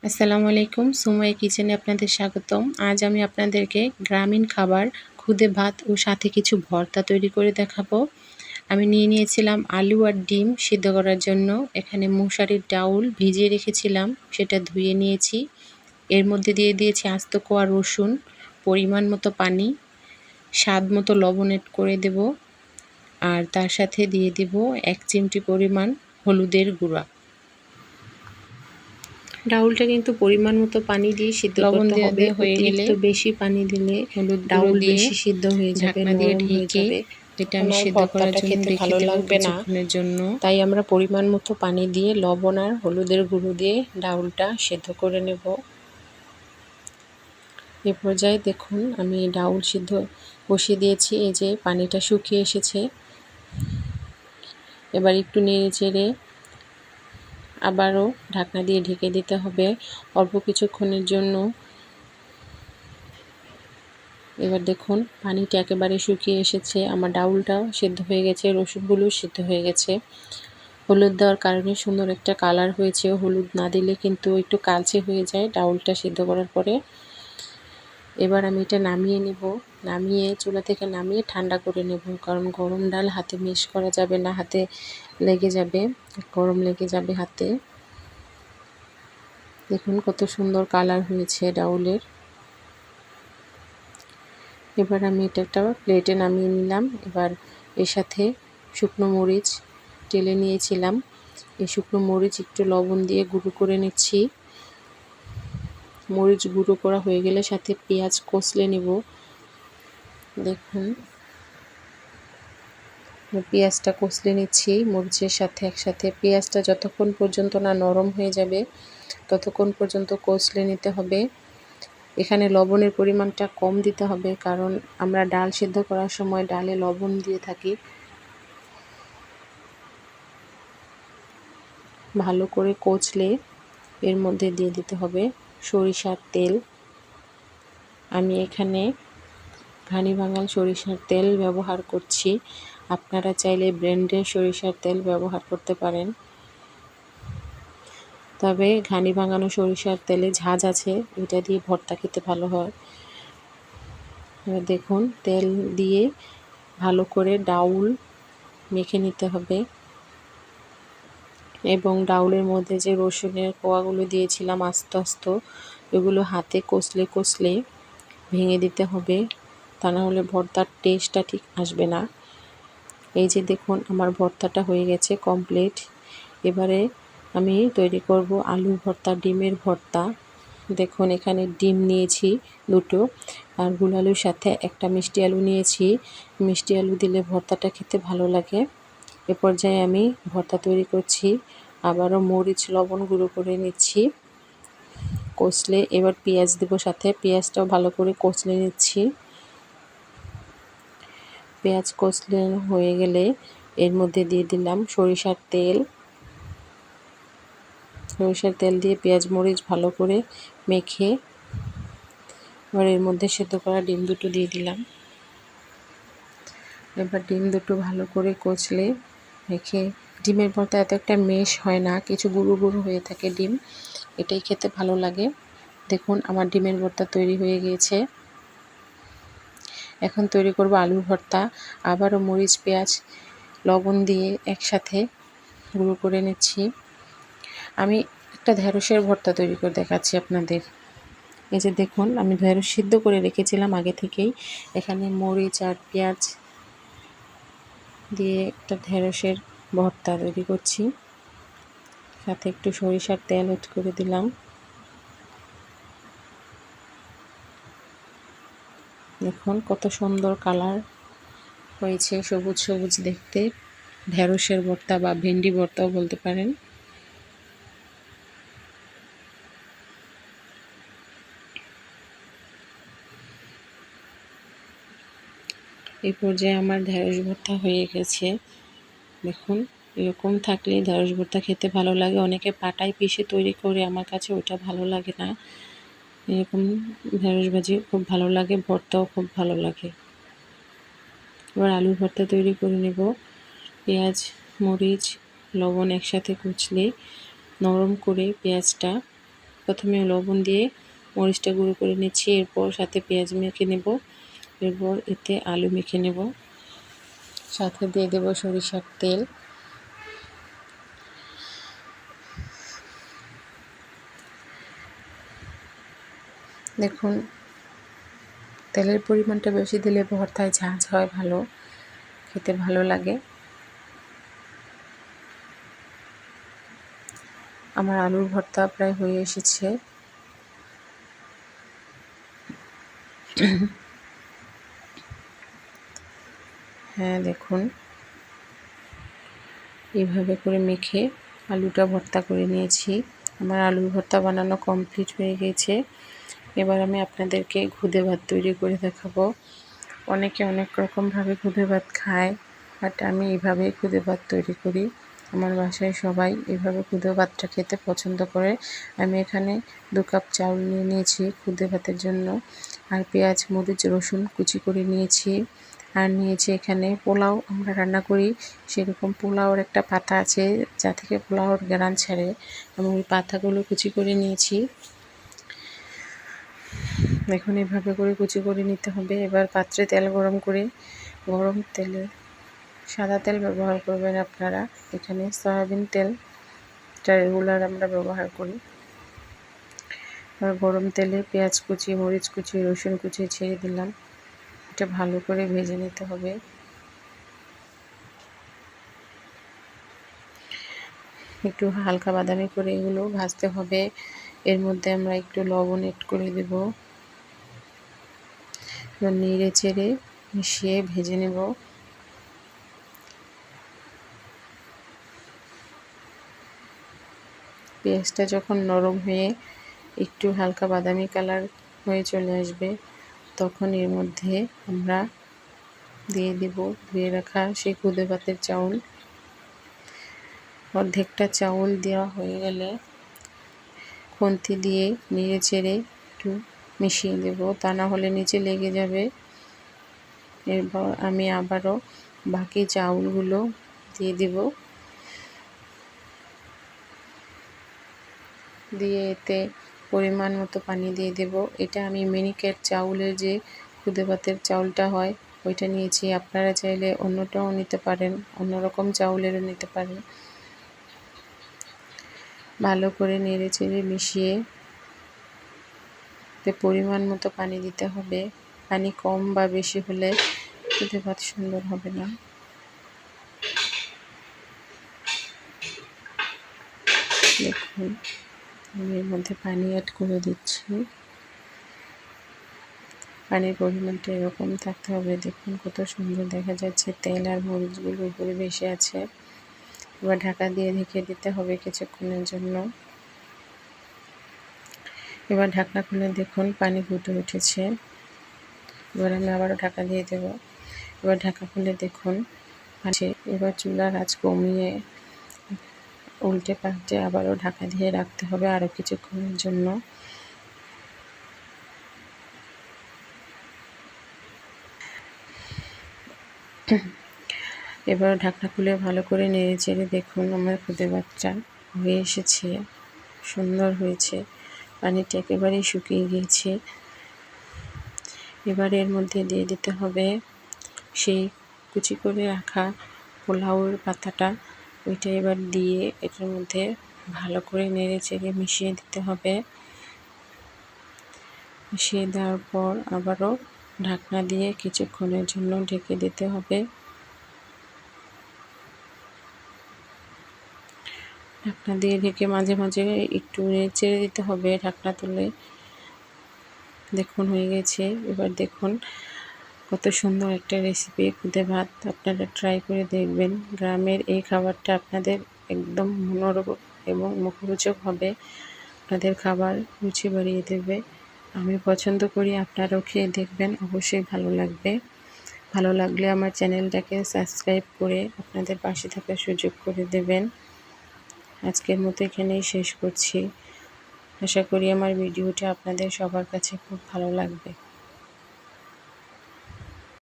আসসালামু আলাইকুম, সুমাইয়া কিচেনে আপনাদের স্বাগতম। আজ আমি আপনাদেরকে গ্রামীণ খাবার খুদে ভাত ও সাথে কিছু ভর্তা তৈরি করে দেখাবো। আমি নিয়ে নিয়েছিলাম আলু আর ডিম সিদ্ধ করার জন্য। এখানে মশারির ডাউল ভিজিয়ে রেখেছিলাম, সেটা ধুয়ে নিয়েছি। এর মধ্যে দিয়ে দিয়েছি আস্ত কোয়া রসুন, পরিমাণ মতো পানি, স্বাদ মতো লবণ এড করে দেব, আর তার সাথে দিয়ে দেব 1 চিমটি পরিমাণ হলুদের গুঁড়া। ডাউলটা কিন্তু পরিমাণ মতো পানি দিয়ে সিদ্ধ করতে হবে। হয়ে গেলে বেশি পানি দিলে হলুদ ডাউল বেশি সিদ্ধ হয়ে যাবে, নরম হয়ে যাবে। এটা আমি সিদ্ধ করার জন্য রেখে দেব কিছুক্ষণের জন্য। তাই আমরা পরিমাণ মতো পানি দিয়ে লবণ আর হলুদের গুঁড়ো দিয়ে ডাউলটা সিদ্ধ করে নেব। এ পর্যায়ে দেখুন আমি ডাউল সিদ্ধ বসিয়ে দিয়েছি। এই যে পানিটা শুকিয়ে এসেছে। এবার একটু নেড়ে চেড়ে আবারও ঢাকনা দিয়ে ঢেকে দিতে হবে অল্প কিছুক্ষণের জন্য। এবার দেখুন পানিটা একেবারে শুকিয়ে এসেছে, আমার ডাউলটাও সিদ্ধ হয়ে গেছে, রসুনগুলো সিদ্ধ হয়ে গেছে। হলুদ দেওয়ার কারণে সুন্দর একটা কালার হয়েছে। হলুদ না দিলে কিন্তু একটু কালচে হয়ে যায় ডাউলটা সিদ্ধ করার পরে। এবার আমি এটা নামিয়ে নিব। নামিয়ে চুলা থেকে নামিয়ে ঠান্ডা করে নেব, কারণ গরম ডাল হাতে মিক্স করা যাবে না, হাতে লেগে যাবে, গরম লেগে যাবে হাতে। দেখুন কত সুন্দর কালার হয়েছে ডাউলের। এবার আমি এটা একটা প্লেটে নামিয়ে নিলাম। এবার এর সাথে শুকনো মরিচ টেলে নিয়েছিলাম, এই শুকনো মরিচ একটু লবণ দিয়ে গুঁড়ো করে নিচ্ছি। মরিচ গুঁড়ো করা হয়ে গেলে সাথে পেঁয়াজ কষলে নেব। দেখুন পেঁয়াজটা কষলে নিচ্ছি মরিচের সাথে একসাথে। পেঁয়াজটা যতক্ষণ পর্যন্ত না নরম হয়ে যাবে ততক্ষণ পর্যন্ত কষলে নিতে হবে। এখানে লবণের পরিমাণটা কম দিতে হবে, কারণ আমরা ডাল সিদ্ধ করার সময় ডালে লবণ দিয়ে থাকি। ভালো করে কষলে এর মধ্যে দিয়ে দিতে হবে সরিষার তেল। আমি এখানে ঘানি বাঙাল সরিষার তেল ব্যবহার করছি, আপনারা চাইলে ব্র্যান্ডের সরিষার তেল ব্যবহার করতে পারেন, তবে ঘানি ভাঙানো সরিষার তেলে ঝাঁজ আছে, এটা দিয়ে ভর্তা খেতে ভালো হয়। এবার দেখুন তেল দিয়ে ভালো করে ডাউল মেখে নিতে হবে, এবং ডাউলের মধ্যে যে রসুনের কোয়াগুলো দিয়েছিলাম আস্তে আস্তে, এগুলো হাতে কষলে কষলে ভেঙে দিতে হবে, তা না হলে ভর্তার টেস্টটা ঠিক আসবে না। এই যে দেখুন আমার ভর্তাটা হয়ে গেছে কমপ্লিট। এবারে আমি তৈরি করব আলুর ভর্তা, ডিমের ভর্তা। দেখুন এখানে ডিম নিয়েছি দুটো, আর গুল আলুর সাথে একটা মিষ্টি আলু নিয়েছি। মিষ্টি আলু দিলে ভর্তাটা খেতে ভালো লাগে। এ পর্যায়ে আমি ভর্তা তৈরি করছি, আবারও মরিচ লবণ গুঁড়ো করে নিচ্ছি কষলে। এবার পেঁয়াজ দেবো সাথে, পেঁয়াজটাও ভালো করে কষলে নিচ্ছি। পেঁয়াজ কষলে হয়ে গেলে এর মধ্যে দিয়ে দিলাম সরিষার তেল। সরিষার তেল দিয়ে পেঁয়াজ মরিচ ভালো করে মেখে এবার এর মধ্যে সেদ্ধ করা ডিম দুটো দিয়ে দিলাম। এবার ডিম দুটো ভালো করে কষলে মেখে, ডিমের ভর্তা এত একটা মেশ হয় না, কিছু গুঁড়ো গুঁড়ো হয়ে থাকে ডিম, এটাই খেতে ভালো লাগে। দেখুন আমার ডিমের ভর্তা তৈরি হয়ে গিয়েছে। এখন তৈরি করব আলুর ভর্তা। আবারও মরিচ পেঁয়াজ লবণ দিয়ে একসাথে গুঁড়ো করে নিচ্ছি। আমি একটা ঢেঁড়সের ভর্তা তৈরি করে দেখাচ্ছি আপনাদের। এই যে দেখুন আমি ঢেঁড়স সিদ্ধ করে রেখেছিলাম আগে থেকেই। এখানে মরিচ আর পেঁয়াজ দিয়ে একটা ঢেঁড়সের ভর্তা তৈরি করছি, সাথে একটু সরিষার তেল অ্যাড করে দিলাম। দেখুন কত সুন্দর কালার হয়েছে, সবুজ সবুজ দেখতে। ঢেঁড়সের ভর্তা বা ভেন্ডি ভর্তাও বলতে পারেন। এই পর্যায়ে আমার ঢেঁড়স ভর্তা হয়ে গেছে। দেখুন এরকম থাকলে ঢেঁড়স ভর্তা খেতে ভালো লাগে। অনেকে পাটায় পিষে তৈরি করে, আমার কাছে ওটা ভালো লাগে না। এরকম ঢেঁড়স ভাজি খুব ভালো লাগে, ভর্তাও খুব ভালো লাগে। এবার আলুর ভর্তা তৈরি করে নেব। পেঁয়াজ মরিচ লবণ একসাথে কুচলে নরম করে পেঁয়াজটা প্রথমে লবণ দিয়ে মরিচটা গুঁড়ো করে নিচ্ছি, এরপর সাথে পেঁয়াজ মেখে নেব, এরপর এতে আলু মেখে নেব, সাথে দিয়ে দেব সরিষার তেল। দেখুন তেলের পরিমাণটা বেশি দিলে ভর্তায় ঝাঁঝ হয়, ভালো খেতে ভালো লাগে। আমার আলুর ভর্তা প্রায় হয়ে এসেছে। হ্যাঁ দেখুন এইভাবে করে মেখে আলুটা ভর্তা করে নিয়েছি। আমার আলুর ভর্তা বানানো কমপ্লিট হয়ে গেছে। এবার আমি আপনাদেরকে খুদে ভাত তৈরি করে দেখাবো। অনেকে অনেক রকমভাবে খুদে ভাত খায়, বাট আমি এইভাবেই খুদে ভাত তৈরি করি। আমার বাসায় সবাই এইভাবে খুদে ভাতটা খেতে পছন্দ করে। আমি এখানে 2 কাপ চাউল নিয়ে নিয়েছি খুদে ভাতের জন্য, আর পেঁয়াজ মরিচ রসুন কুচি করে নিয়েছি, আর নিয়েছি এখানে পোলাও আমরা রান্না করি সেরকম পোলাওর একটা পাতা আছে যা থেকে পোলাওর ঘ্রাণ ছাড়ে, এবং ওই পাতাগুলো কুচি করে নিয়েছি। এখন এভাবে করে কুচি করে নিতে হবে। এবার পাত্রে তেল গরম করে, গরম তেলে সাদা তেল ব্যবহার করবেন আপনারা, এখানে সয়াবিন তেলটা রেগুলার আমরা ব্যবহার করি। আর গরম তেলে পেঁয়াজ কুচি মরিচ কুচি রসুন কুচি ছেড়ে দিলাম, এটা ভালো করে ভেজে নিতে হবে। একটু হালকা বাদামি করে এগুলো ভাজতে হবে। এর মধ্যে আমরা একটু লবণ এড করে দেব, এবার নেড়ে চেড়ে মিশিয়ে ভেজে নেব। পেঁয়াজটা যখন নরম হয়ে একটু হালকা বাদামি কালার হয়ে চলে আসবে, তখন এর মধ্যে আমরা দিয়ে দেব ধুয়ে রাখা সেই খুদে ভাতের চাউল। অর্ধেকটা চাউল দেওয়া হয়ে গেলে খুন্তি দিয়ে নেড়ে চেড়ে একটু মিশিয়ে দেব, তা না হলে নিচে লেগে যাবে। এরপর আমি আবারও বাকি চাউলগুলো দিয়ে দেব, দিয়ে এতে পরিমাণ মতো পানি দিয়ে দেব। এটা আমি মিনিকেট চাউলের যে খুদে ভাতের চাউলটা হয় ওইটা নিয়েছি, আপনারা চাইলে অন্যটাও নিতে পারেন, অন্যরকম চাউলেরও নিতে পারেন। ভালো করে নেড়ে চেড়ে মিশিয়ে পরিমাণ মতো পানি দিতে হবে। পানি কম বা বেশি হলে খুদে ভাত সুন্দর হবে না। দেখুন আমি এর মধ্যে পানি অ্যাড করে দিচ্ছি, পানির পরিমাণটা এরকম থাকতে হবে। দেখুন কত সুন্দর দেখা যাচ্ছে, তেল আর মরিচগুলো উপরে ভেসে আছে। এবার ঢাকা দিয়ে ঢেকে দিতে হবে কিছুক্ষণের জন্য। এবার ঢাকনা খুলে দেখুন পানি ফুটে উঠেছে। এবার আমি আবারও ঢাকা দিয়ে দেব। এবার ঢাকা খুলে দেখুন আছে। এবার চুলার আঁচ কমিয়ে উল্টে পাল্টে আবারও ঢাকা দিয়ে রাখতে হবে আরও কিছুক্ষণের জন্য। এবার ঢাকনা খুলে ভালো করে নেড়ে চেড়ে দেখুন আমার খুদে ভাতটা হয়ে এসেছে, সুন্দর হয়েছে, পানিটা একেবারেই শুকিয়ে গিয়েছে। এবার এর মধ্যে দিয়ে দিতে হবে সেই কুচি করে রাখা পোলাওর পাতাটা, ওইটা এবার দিয়ে এটার মধ্যে ভালো করে নেড়ে চেড়ে মিশিয়ে দিতে হবে। মিশিয়ে দেওয়ার পর আবারও ঢাকনা দিয়ে কিছুক্ষণের জন্য ঢেকে দিতে হবে। ঢাকনা দিয়ে ঢেকে মাঝে মাঝে একটু নেড়ে চেড়ে দিতে হবে ঢাকনা তুলে। দেখুন হয়ে গেছে। এবার দেখুন কত সুন্দর একটা রেসিপি খুদে ভাত, আপনারা ট্রাই করে দেখবেন। গ্রামের এই খাবারটা আপনাদের একদম মনোরম এবং মুখরোচক হবে, আপনাদের খাবার রুচি বাড়িয়ে দেবে। আমি পছন্দ করি, আপনারাও খেয়ে দেখবেন, অবশ্যই ভালো লাগবে। ভালো লাগলে আমার চ্যানেলটাকে সাবস্ক্রাইব করে আপনাদের পাশে থাকার সুযোগ করে দেবেন। আজকের মতো এখানেই শেষ করছি। আশা করি আমার ভিডিওটা আপনাদের সবার কাছে খুব ভালো লাগবে।